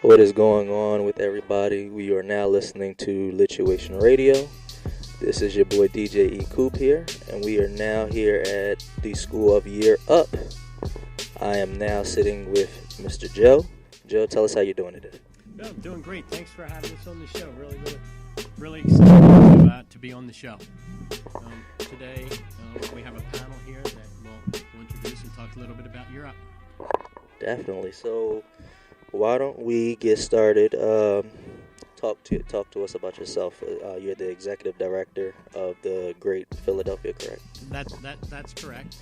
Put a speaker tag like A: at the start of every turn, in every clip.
A: What is going on with everybody? We are now listening to Lituation Radio. This is your boy DJ E. Coop here, and we are now here at the School of Year Up. I am now sitting with Mr. Joe. Joe, tell us how you're doing today.
B: No, I'm doing great. Thanks for having us on the show. Really excited to be on the show. Today, we have a panel here that we'll introduce and talk a little bit about Europe.
A: Definitely. So, why don't we get started? Talk to us about yourself. You're the executive director of the Great Philadelphia, correct?
B: That's correct.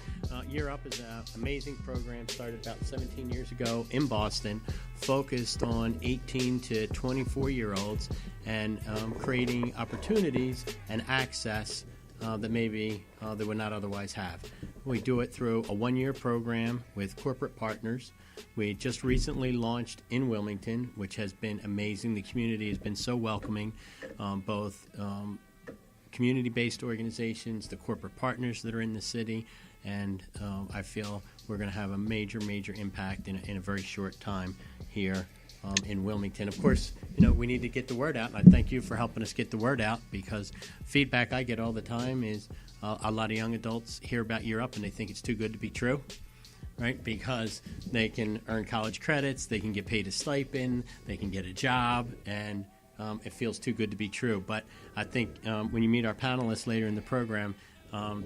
B: Year Up is an amazing program started about 17 years ago in Boston, focused on 18 to 24-year-olds and creating opportunities and access that maybe they would not otherwise have. We do it through a one-year program with corporate partners. We just recently launched in Wilmington, which has been amazing. The community has been so welcoming, both community-based organizations, the corporate partners that are in the city, and I feel we're going to have a major impact in a very short time here in Wilmington. Of course, we need to get the word out, and I thank you for helping us get the word out, because feedback I get all the time is a lot of young adults hear about Year Up and they think it's too good to be true, right? Because they can earn college credits, they can get paid a stipend, they can get a job, and it feels too good to be true. But I think when you meet our panelists later in the program,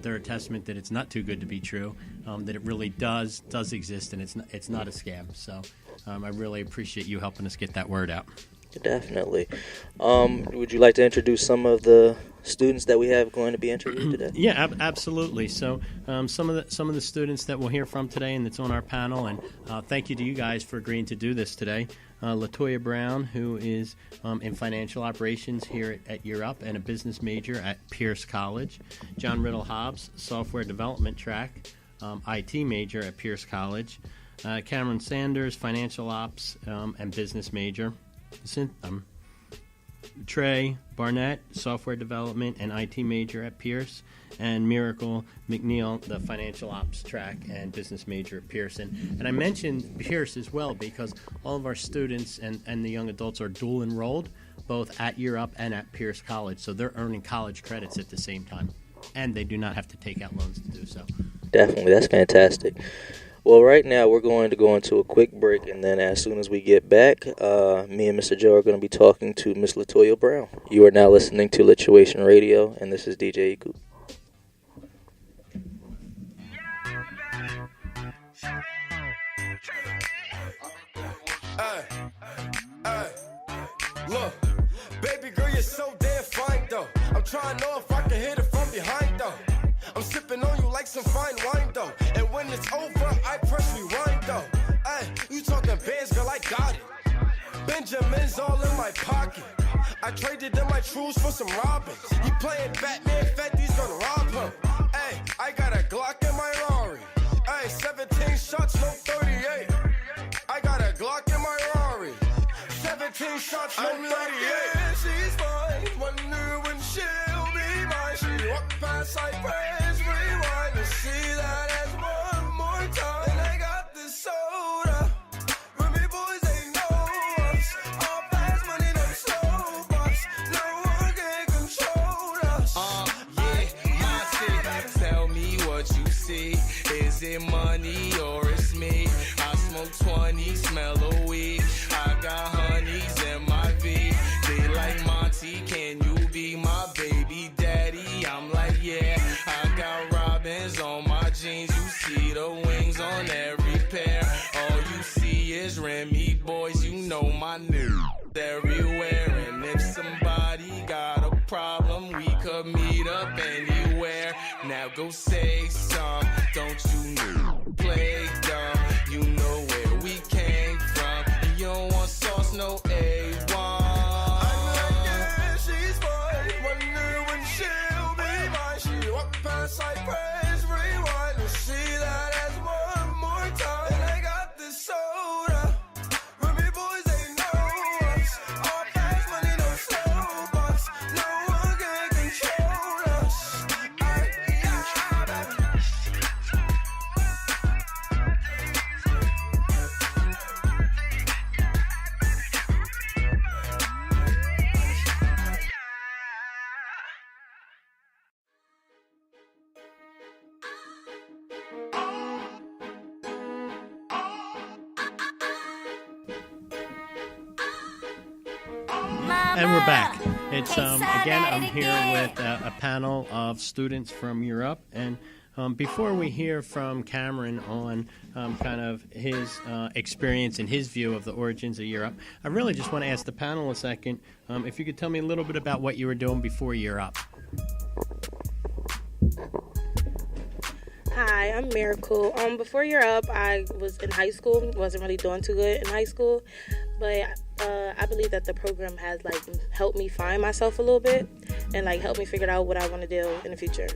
B: they're a testament that it's not too good to be true, that it really does exist, and it's not a scam. So I really appreciate you helping us get that word out.
A: Definitely. Would you like to introduce some of the students that we have going to be interviewed today?
B: Yeah, absolutely. So some of the students that we'll hear from today and that's on our panel, and thank you to you guys for agreeing to do this today. Latoya Brown, who is in financial operations here at Year Up and a business major at Pierce College. John Riddle Hobbs, software development track, IT major at Pierce College. Cameron Sanders, financial ops and business major. Trey Barnett, software development and IT major at Pierce, and Miracle McNeil, the financial ops track and business major at Pearson. And I mentioned Pierce as well because all of our students and the young adults are dual enrolled, both at Year Up and at Pierce College, so they're earning college credits at the same time, and they do not have to take out loans to do so.
A: Definitely, that's fantastic. Well, right now we're going to go into a quick break, and then as soon as we get back, me and Mr. Joe are going to be talking to Miss Latoya Brown. You are now listening to Lituation Radio, and this is DJ Iku.
C: Look, baby girl, you're so damn fine, though. I'm trying to know if I can hit it from behind, though. I'm sipping on you like some fine wine, though. And when it's over, I press rewind, though. Ay, you talking bands, girl, I got it. Benjamin's all in my pocket. I traded in my trues for some robins. He playing Batman, Fetty's gonna rob him. Ay, I got a Glock in my Rari. Ay, 17 shots, no 38. I got a Glock in my Rari. 17 shots, no 38. Yeah, she's fine. Wonder when she'll be mine. She walked past Cypress, rewind to see that as one more time. And I got this soda. Remy boys, they know us. All fast money, them slow bucks. No one can control us.
D: Yeah, my city. Tell me what you see. Is it money or it's me? I smoke 20, smell a weed. I got honeys in my V. They like Monty, can you be my baby daddy? I'm like, yeah. I got robins on my jeans. You see the wings on every pair. All you see is Remy boys. You know my new everywhere. And if somebody got a problem, we could meet up anywhere. Now go say some. Don't you know? Play dumb. You know where we came from. And you don't want sauce, no A1.
C: I'm like, yeah, she's fine. Wonder when she'll be mine. She walked past Cypress, rewind to see that as one more time. And I got this soda. Remy boys, they know us. All fast money, no slow bucks. No one can control us.
B: And we're back. It's again, I'm here with a panel of students from Europe, and before we hear from Cameron on kind of his experience and his view of the origins of Europe, I really just want to ask the panel a second if you could tell me a little bit about what you were doing before Europe.
E: Hi, I'm Miracle. Before Europe, I was in high school. Wasn't really doing too good in high school, but I believe that the program has helped me find myself a little bit and helped me figure out what I want to do in the future.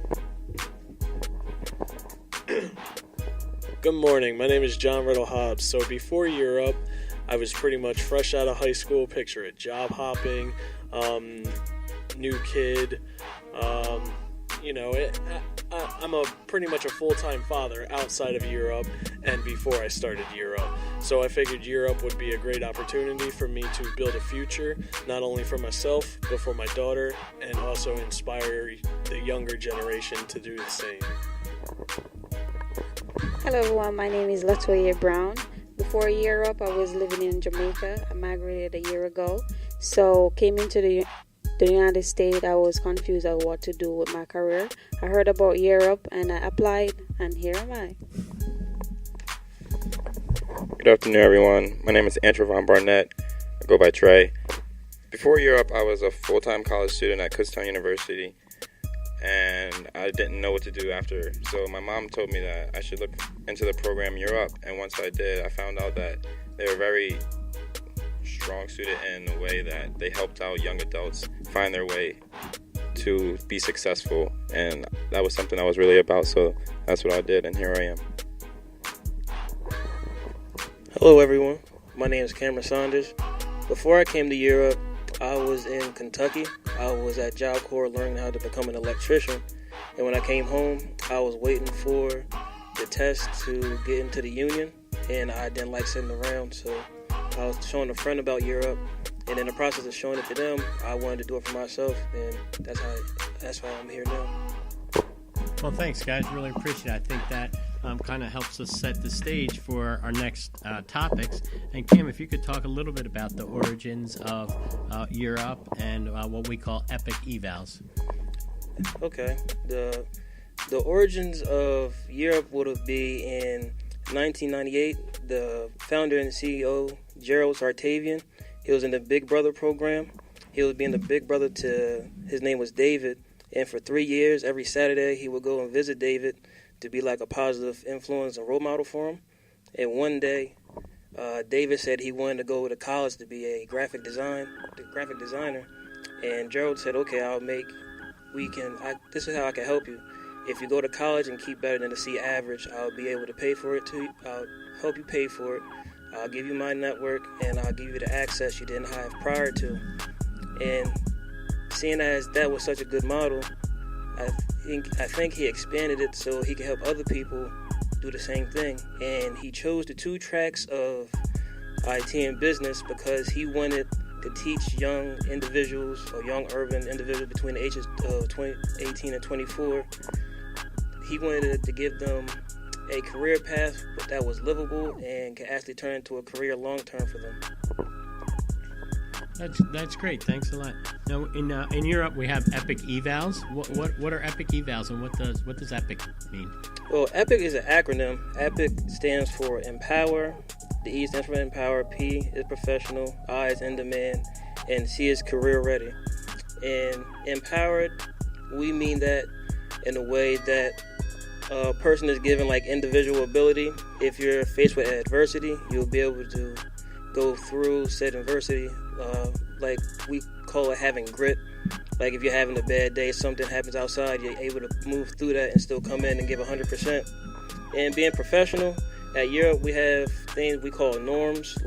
F: Good morning. My name is John Riddle Hobbs. So before Europe, I was pretty much fresh out of high school. Picture it, job hopping, new kid. I'm pretty much a full-time father outside of Europe and before I started Europe. So I figured Europe would be a great opportunity for me to build a future, not only for myself, but for my daughter, and also inspire the younger generation to do the same.
G: Hello everyone, my name is Lituation Brown. Before Europe, I was living in Jamaica. I migrated a year ago. So came into the United States, I was confused on what to do with my career. I heard about Europe and I applied, and here am I.
H: Good afternoon, everyone. My name is Andrew Von Barnett. I go by Trey. Before Europe, I was a full-time college student at Kutztown University, and I didn't know what to do after. So my mom told me that I should look into the program Europe, and once I did, I found out that they were very strong student in a way that they helped out young adults find their way to be successful, and that was something I was really about, so that's what I did, and here I am.
I: Hello everyone, my name is Cameron Saunders. Before I came to Europe, I was in Kentucky. I was at Job Corps learning how to become an electrician, and when I came home, I was waiting for the test to get into the union, and I didn't like sitting around, so I was showing a friend about Europe, and in the process of showing it to them, I wanted to do it for myself, and that's why I'm here now.
B: Well, thanks, guys. Really appreciate it. I think that kind of helps us set the stage for our next topics. And Kim, if you could talk a little bit about the origins of Europe and what we call epic evals.
I: Okay. The origins of Europe would be in 1998. The founder and CEO, Gerald Sartavian, he was in the Big Brother program. He was being the Big Brother to, his name was David. And for 3 years, every Saturday, he would go and visit David to be like a positive influence and role model for him. And one day, David said he wanted to go to college to be a graphic designer. And Gerald said, okay, this is how I can help you. If you go to college and keep better than the C average, I'll be able to pay for it too. I'll help you pay for it. I'll give you my network, and I'll give you the access you didn't have prior to. And seeing as that was such a good model, I think he expanded it so he could help other people do the same thing. And he chose the 2 tracks of IT and business because he wanted to teach young individuals or young urban individuals between the ages of 18 and 24. He wanted to give them a career path that was livable and can actually turn into a career long term for them.
B: That's great. Thanks a lot. Now, in Europe, we have epic evals. What are epic evals, and what does epic mean?
I: Well, EPIC is an acronym. EPIC stands for Empower. The E stands for Empower. P is Professional. I is In Demand. And C is Career Ready. And empowered, we mean that in a way that a person is given individual ability. If you're faced with adversity, you'll be able to go through said adversity. We call it having grit. If you're having a bad day, something happens outside, you're able to move through that and still come in and give 100%. And being professional, at Europe we have things we call norms.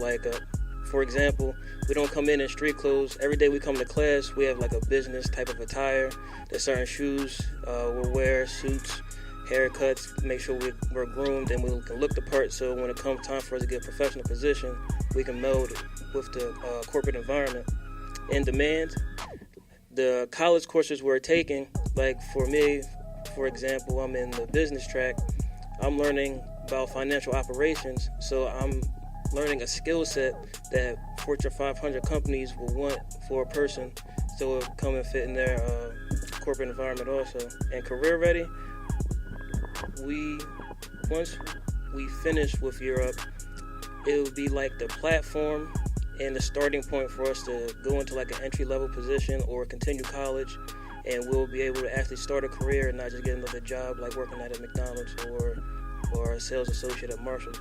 I: For example, we don't come in street clothes. Every day we come to class, we have a business type of attire. There's certain shoes we'll wear, suits, haircuts, make sure we're groomed and we can look the part, so when it comes time for us to get a professional position, we can meld with the corporate environment. In demand, the college courses we're taking, for me, for example, I'm in the business track. I'm learning about financial operations, so I'm learning a skill set that Fortune 500 companies will want for a person, so it'll come and fit in their corporate environment also. And career ready, once we finish with Europe, it will be like the platform and the starting point for us to go into like an entry-level position or continue college, and we'll be able to actually start a career and not just get another job like working at a McDonald's or a sales associate at Marshall's.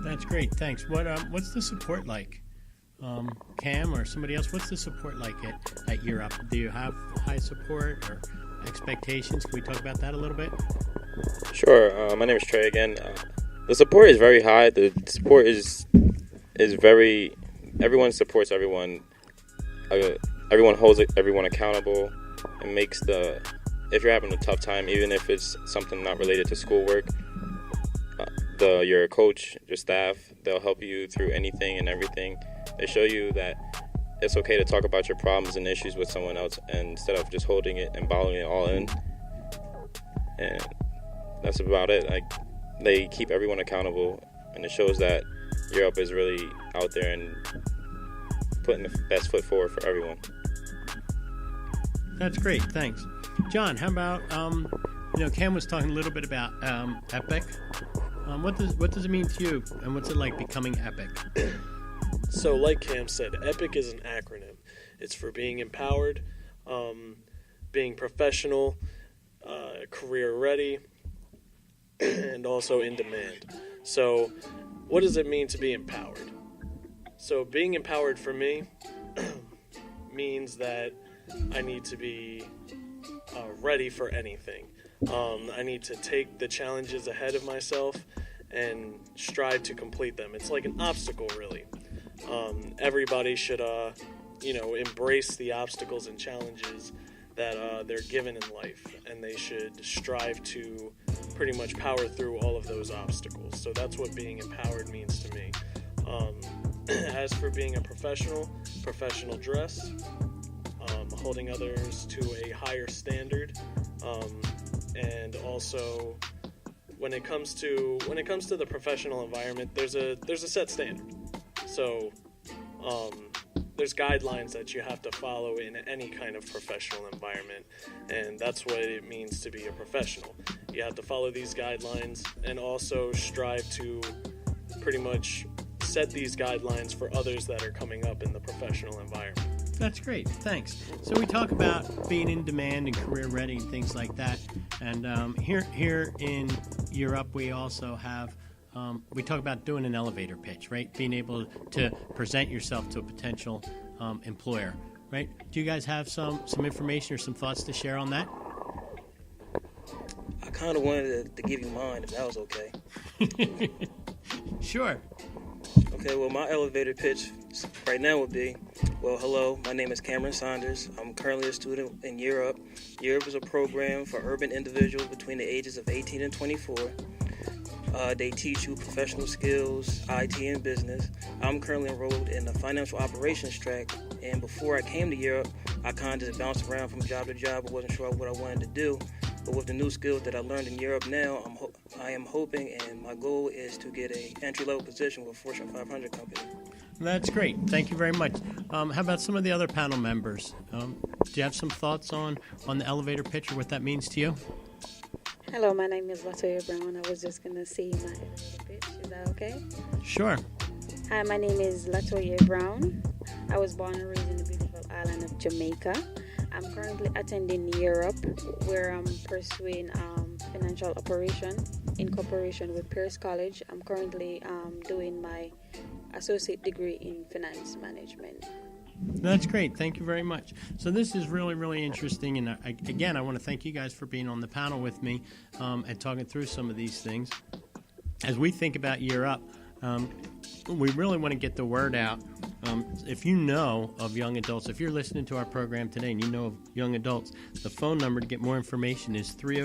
B: That's great, thanks. What's the support like? Cam or somebody else, what's the support like at Europe? Do you have high support or expectations? Can we talk about that a little bit?
H: Sure. My name is Trey again. The support is very high. The support is very. Everyone supports everyone. Everyone holds everyone accountable, and makes if you're having a tough time, even if it's something not related to schoolwork, your coach, your staff, they'll help you through anything and everything. They show you that it's okay to talk about your problems and issues with someone else, and instead of just holding it and bottling it all in. And that's about it. Like, they keep everyone accountable, and it shows that Europe is really out there and putting the best foot forward for everyone.
B: That's great, thanks. John, how about, Cam was talking a little bit about EPIC. What does it mean to you, and what's it like becoming EPIC?
F: So like Cam said, EPIC is an acronym. It's for being empowered, being professional, career ready, and also in demand. So what does it mean to be empowered? So being empowered for me means that I need to be ready for anything. I need to take the challenges ahead of myself and strive to complete them. It's like an obstacle, really. Everybody should, embrace the obstacles and challenges that they're given in life, and they should strive to pretty much power through all of those obstacles. So that's what being empowered means to me. As for being a professional dress, holding others to a higher standard, and also when it comes to the professional environment, there's a set standard. So there's guidelines that you have to follow in any kind of professional environment, and that's what it means to be a professional. You have to follow these guidelines and also strive to pretty much set these guidelines for others that are coming up in the professional environment.
B: That's great, thanks. So we talk about being in demand and career ready and things like that, and here in Europe we also have we talk about doing an elevator pitch, right? Being able to present yourself to a potential employer, right? Do you guys have some information or some thoughts to share on that?
I: I kind of wanted to give you mine, if that was okay.
B: Sure.
I: Okay, well, my elevator pitch right now would be, well, hello, my name is Cameron Saunders. I'm currently a student in Europe. Europe is a program for urban individuals between the ages of 18 and 24. They teach you professional skills, IT, and business. I'm currently enrolled in the financial operations track, and before I came to Europe, I kind of just bounced around from job to job. I wasn't sure what I wanted to do, but with the new skills that I learned in Europe now, I am hoping, and my goal is to get a entry-level position with a Fortune 500 company.
B: That's great. Thank you very much. How about some of the other panel members? Do you have some thoughts on the elevator pitch or what that means to you?
G: Hello, my name is Lituation Brown. I was just going to say my elevator pitch. Is that okay?
B: Sure.
G: Hi, my name is Lituation Brown. I was born and raised in the beautiful island of Jamaica. I'm currently attending Europe, where I'm pursuing financial operation in cooperation with Pierce College. I'm currently doing my associate degree in finance management.
B: That's great. Thank you very much. So this is really, really interesting. And again, I want to thank you guys for being on the panel with me and talking through some of these things. As we think about Year Up, we really want to get the word out. If you know of young adults, if you're listening to our program today and you know of young adults, the phone number to get more information is 303